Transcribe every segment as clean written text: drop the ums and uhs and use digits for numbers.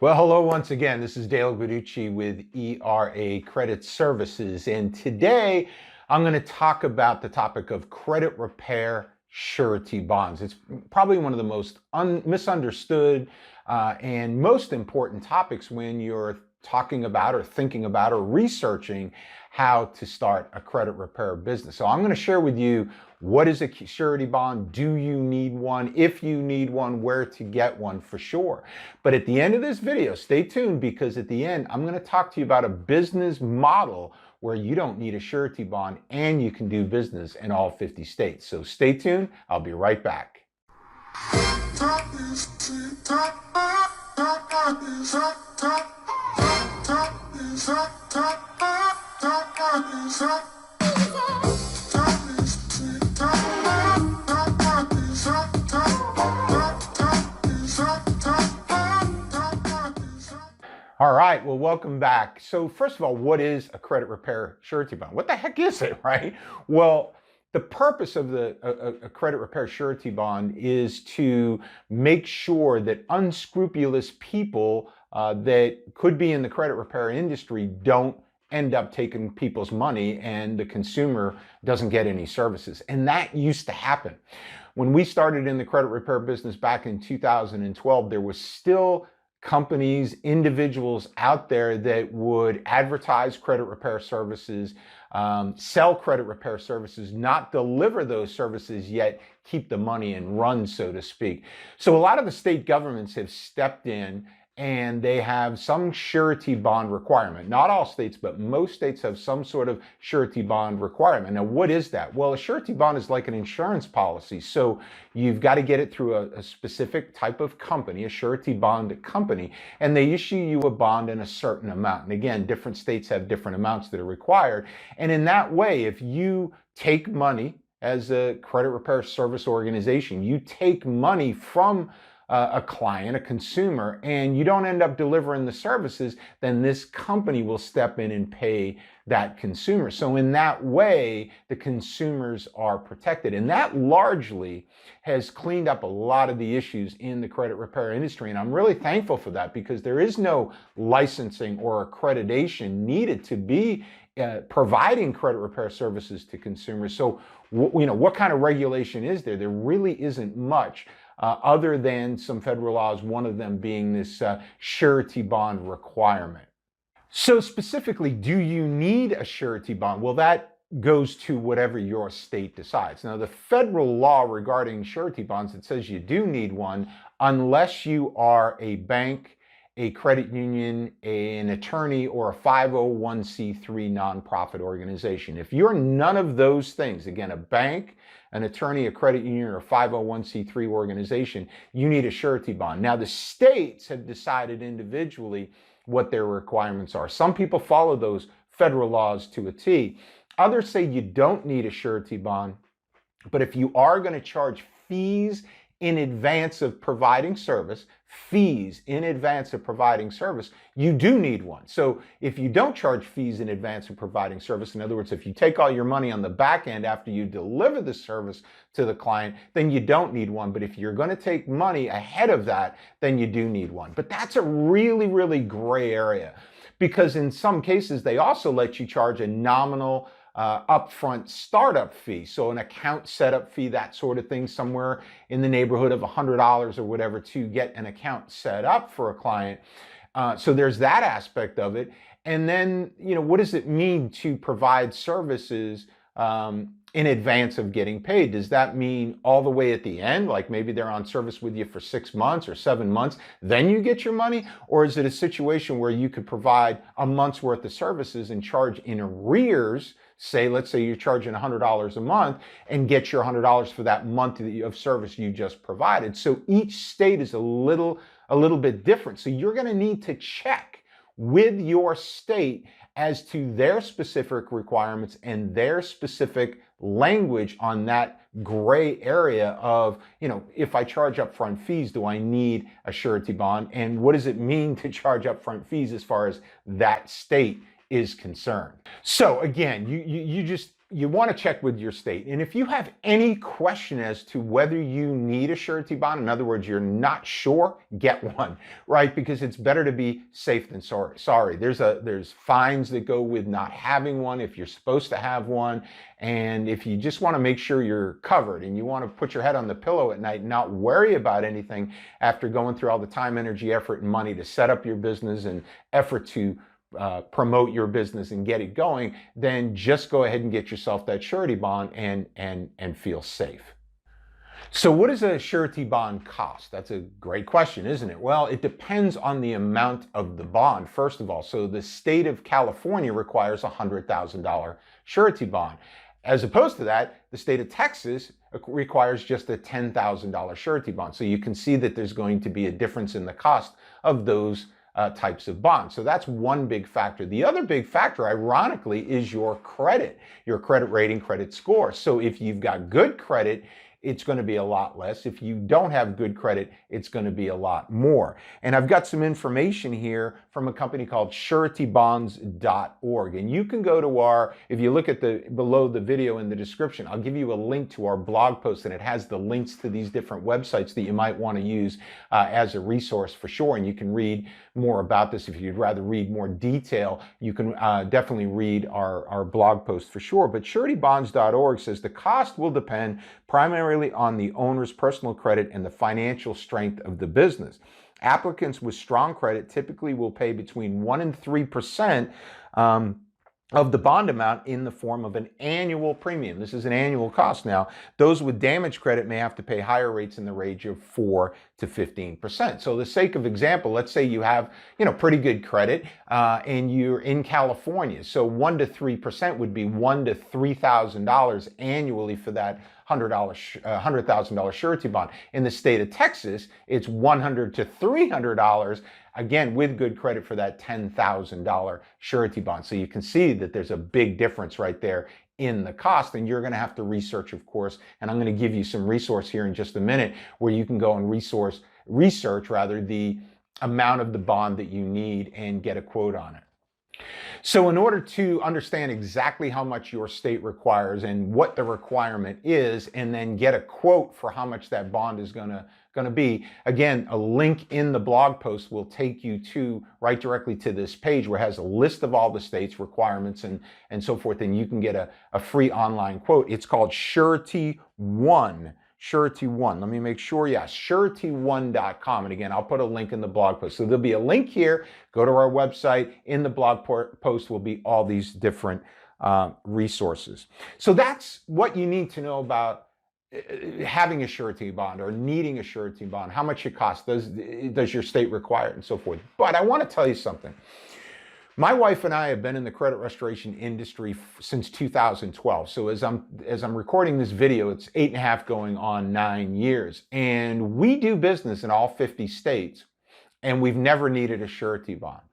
Well, hello once again. This is Dale Guiducci with ERA Credit Services, and today I'm going to talk about the topic of credit repair surety bonds. It's probably one of the most misunderstood and most important topics when you're talking about or thinking about or researching how to start a credit repair business. So I'm going to share with you what is a surety bond, do you need one, if you need one, where to get one for sure. But at the end of this video, stay tuned, because at the end I'm going to talk to you about a business model where you don't need a surety bond and you can do business in all 50 states. So stay tuned, I'll be right back. All right, well, welcome back. So first of all, what is a credit repair surety bond? What the heck is it, right? Well, the purpose of a credit repair surety bond is to make sure that unscrupulous people that could be in the credit repair industry don't end up taking people's money and the consumer doesn't get any services. And that used to happen. When we started in the credit repair business back in 2012, there was still companies, individuals out there that would advertise credit repair services, sell credit repair services, not deliver those services, yet keep the money and run, so to speak. So a lot of the state governments have stepped in and they have some surety bond requirement. Not all states, but most states have some sort of surety bond requirement. Now, what is that? Well, a surety bond is like an insurance policy. So you've got to get it through a specific type of company, a surety bond company, and they issue you a bond in a certain amount. And again, different states have different amounts that are required. And in that way, if you take money as a credit repair service organization, you take money from a client, a consumer, and you don't end up delivering the services, then this company will step in and pay that consumer. So in that way, the consumers are protected. And that largely has cleaned up a lot of the issues in the credit repair industry. And I'm really thankful for that, because there is no licensing or accreditation needed to be providing credit repair services to consumers. So, what kind of regulation is there? There really isn't much. Other than some federal laws, one of them being this surety bond requirement. So specifically, do you need a surety bond? Well, that goes to whatever your state decides. Now, the federal law regarding surety bonds, it says you do need one unless you are a bank, a credit union, an attorney, or a 501c3 nonprofit organization. If you're none of those things, again, a bank, an attorney, a credit union, or a 501c3 organization, you need a surety bond. Now, the states have decided individually what their requirements are. Some people follow those federal laws to a T. Others say you don't need a surety bond, but if you are going to charge fees in advance of providing service, you do need one. So if you don't charge fees in advance of providing service, in other words, if you take all your money on the back end after you deliver the service to the client, then you don't need one. But if you're going to take money ahead of that, then you do need one. But that's a really, really gray area, because in some cases, they also let you charge a nominal upfront startup fee. So an account setup fee, that sort of thing, somewhere in the neighborhood of $100 or whatever to get an account set up for a client. So there's that aspect of it. And then, what does it mean to provide services in advance of getting paid? Does that mean all the way at the end, like maybe they're on service with you for 6 months or 7 months, then you get your money? Or is it a situation where you could provide a month's worth of services and charge in arrears? Let's say you're charging $100 a month and get your $100 for that month of service you just provided. So each state is a little bit different. So you're going to need to check with your state as to their specific requirements and their specific language on that gray area of, if I charge upfront fees, do I need a surety bond? And what does it mean to charge upfront fees as far as that state is concerned? So again, you just you want to check with your state. And if you have any question as to whether you need a surety bond, in other words, you're not sure, get one, right? Because it's better to be safe than sorry. There's fines that go with not having one if you're supposed to have one. And if you just want to make sure you're covered and you want to put your head on the pillow at night and not worry about anything after going through all the time, energy, effort, and money to set up your business and effort to promote your business and get it going, then just go ahead and get yourself that surety bond and feel safe. So what does a surety bond cost? That's a great question, isn't it? Well, it depends on the amount of the bond, first of all. So the state of California requires a $100,000 surety bond. As opposed to that, the state of Texas requires just a $10,000 surety bond. So you can see that there's going to be a difference in the cost of those types of bonds. So that's one big factor. The other big factor, ironically, is your credit rating, credit score. So if you've got good credit, it's going to be a lot less. If you don't have good credit, it's going to be a lot more. And I've got some information here from a company called suretyonecom.org. And you can go to if you look at below the video in the description, I'll give you a link to our blog post, and it has the links to these different websites that you might want to use as a resource for sure. And you can read more about this. If you'd rather read more detail, you can definitely read our blog post for sure. But suretybonds.org says the cost will depend primarily on the owner's personal credit and the financial strength of the business. Applicants with strong credit typically will pay between 1% and 3% of the bond amount in the form of an annual premium. This is an annual cost now. Those with damaged credit may have to pay higher rates in the range of 4 to 15%. So the sake of example, let's say you have, pretty good credit and you're in California. So 1 to 3% would be $1,000 to $3,000 annually for that $100,000 surety bond. In the state of Texas, it's $100 to $300, again, with good credit for that $10,000 surety bond. So you can see that there's a big difference right there in the cost, and you're going to have to research, of course, and I'm going to give you some resource here in just a minute where you can go and research the amount of the bond that you need and get a quote on it. So in order to understand exactly how much your state requires and what the requirement is, and then get a quote for how much that bond is going to be, again, a link in the blog post will take you right directly to this page where it has a list of all the states' requirements and so forth, and you can get a free online quote. It's called Surety One. Surety One. Let me make sure. Yeah, suretyone.com. And again, I'll put a link in the blog post. So there'll be a link here. Go to our website. In the blog post will be all these different resources. So that's what you need to know about having a surety bond or needing a surety bond, how much it costs, does your state require it, and so forth. But I want to tell you something. My wife and I have been in the credit restoration industry since 2012. So as I'm recording this video, it's 8.5 going on 9 years. And we do business in all 50 states, and we've never needed a surety bond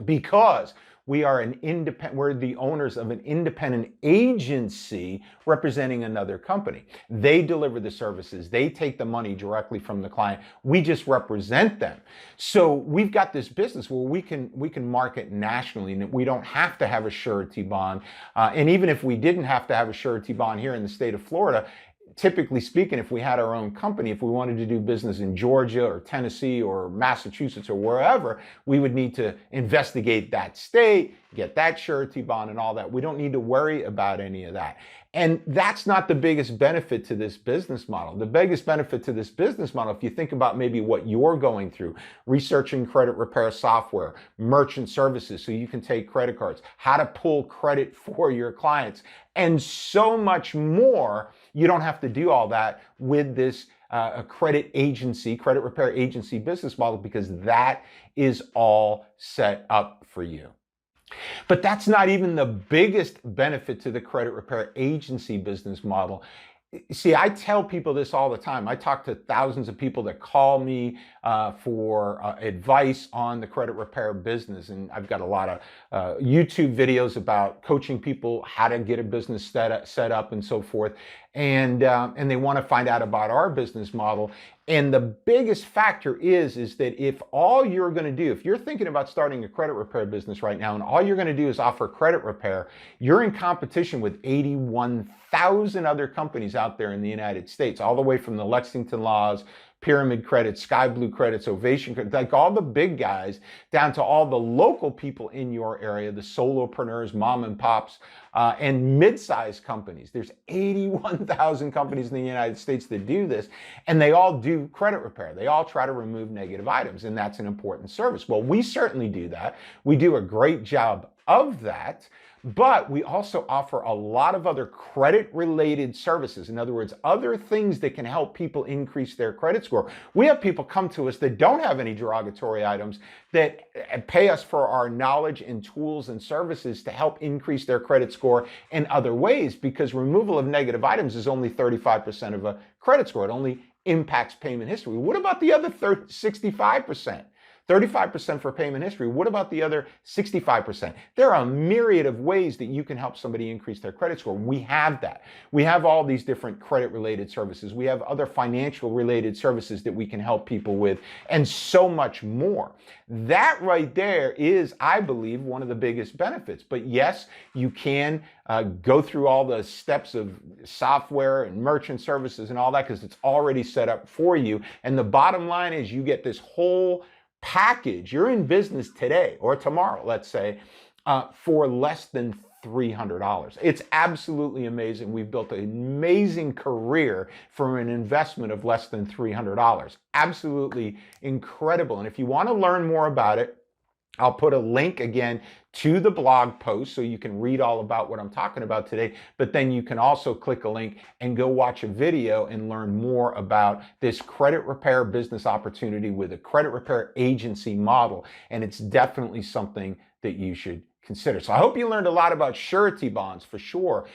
because we're the owners of an independent agency representing another company. They deliver the services. They take the money directly from the client. We just represent them. So we've got this business where we can market nationally, and we don't have to have a surety bond. And even if we didn't have to have a surety bond here in the state of Florida, typically speaking, if we had our own company, if we wanted to do business in Georgia or Tennessee or Massachusetts or wherever, we would need to investigate that state, get that surety bond and all that. We don't need to worry about any of that. And that's not the biggest benefit to this business model. The biggest benefit to this business model, if you think about maybe what you're going through, researching credit repair software, merchant services, so you can take credit cards, how to pull credit for your clients, and so much more. You don't have to do all that with this credit repair agency business model, because that is all set up for you. But that's not even the biggest benefit to the credit repair agency business model. See, I tell people this all the time. I talk to thousands of people that call me for advice on the credit repair business. And I've got a lot of YouTube videos about coaching people how to get a business set up and so forth. and they want to find out about our business model. And the biggest factor is that if all you're going to do, if you're thinking about starting a credit repair business right now, and all you're going to do is offer credit repair, you're in competition with 81,000 other companies out there in the United States, all the way from the Lexington Laws, Pyramid Credit, Sky Blue Credits, Ovation Credit, like all the big guys, down to all the local people in your area, the solopreneurs, mom and pops, and mid-sized companies. There's 81,000 companies in the United States that do this, and they all do credit repair. They all try to remove negative items, and that's an important service. Well, we certainly do that. We do a great job of that. But we also offer a lot of other credit-related services. In other words, other things that can help people increase their credit score. We have people come to us that don't have any derogatory items that pay us for our knowledge and tools and services to help increase their credit score in other ways, because removal of negative items is only 35% of a credit score. It only impacts payment history. What about the other 65%? 35% for payment history. What about the other 65%? There are a myriad of ways that you can help somebody increase their credit score. We have that. We have all these different credit-related services. We have other financial-related services that we can help people with, and so much more. That right there is, I believe, one of the biggest benefits. But yes, you can go through all the steps of software and merchant services and all that, because it's already set up for you. And the bottom line is you get this whole package. You're in business today or tomorrow, let's say, for less than $300. It's absolutely amazing. We've built an amazing career for an investment of less than $300. Absolutely incredible. And if you want to learn more about it, I'll put a link again to the blog post so you can read all about what I'm talking about today, but then you can also click a link and go watch a video and learn more about this credit repair business opportunity with a credit repair agency model, and it's definitely something that you should consider. So I hope you learned a lot about surety bonds for sure,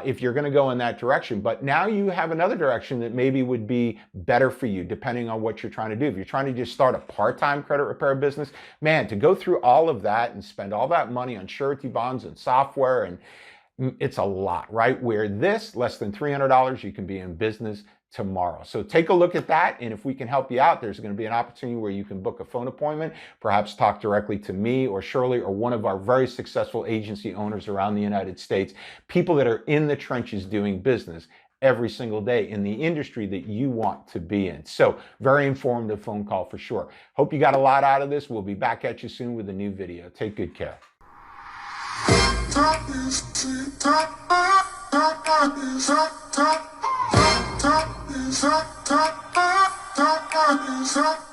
if you're going to go in that direction. But now you have another direction that maybe would be better for you, depending on what you're trying to do. If you're trying to just start a part-time credit repair business, man, to go through all of that and spend all that money on surety bonds and software, and it's a lot, right? Where this, less than $300, you can be in business tomorrow. So take a look at that, and if we can help you out, there's going to be an opportunity where you can book a phone appointment, perhaps talk directly to me or Shirley or one of our very successful agency owners around the United States, people that are in the trenches doing business every single day in the industry that you want to be in. So very informative phone call for sure. Hope you got a lot out of this. We'll be back at you soon with a new video. Take good care. Top is up.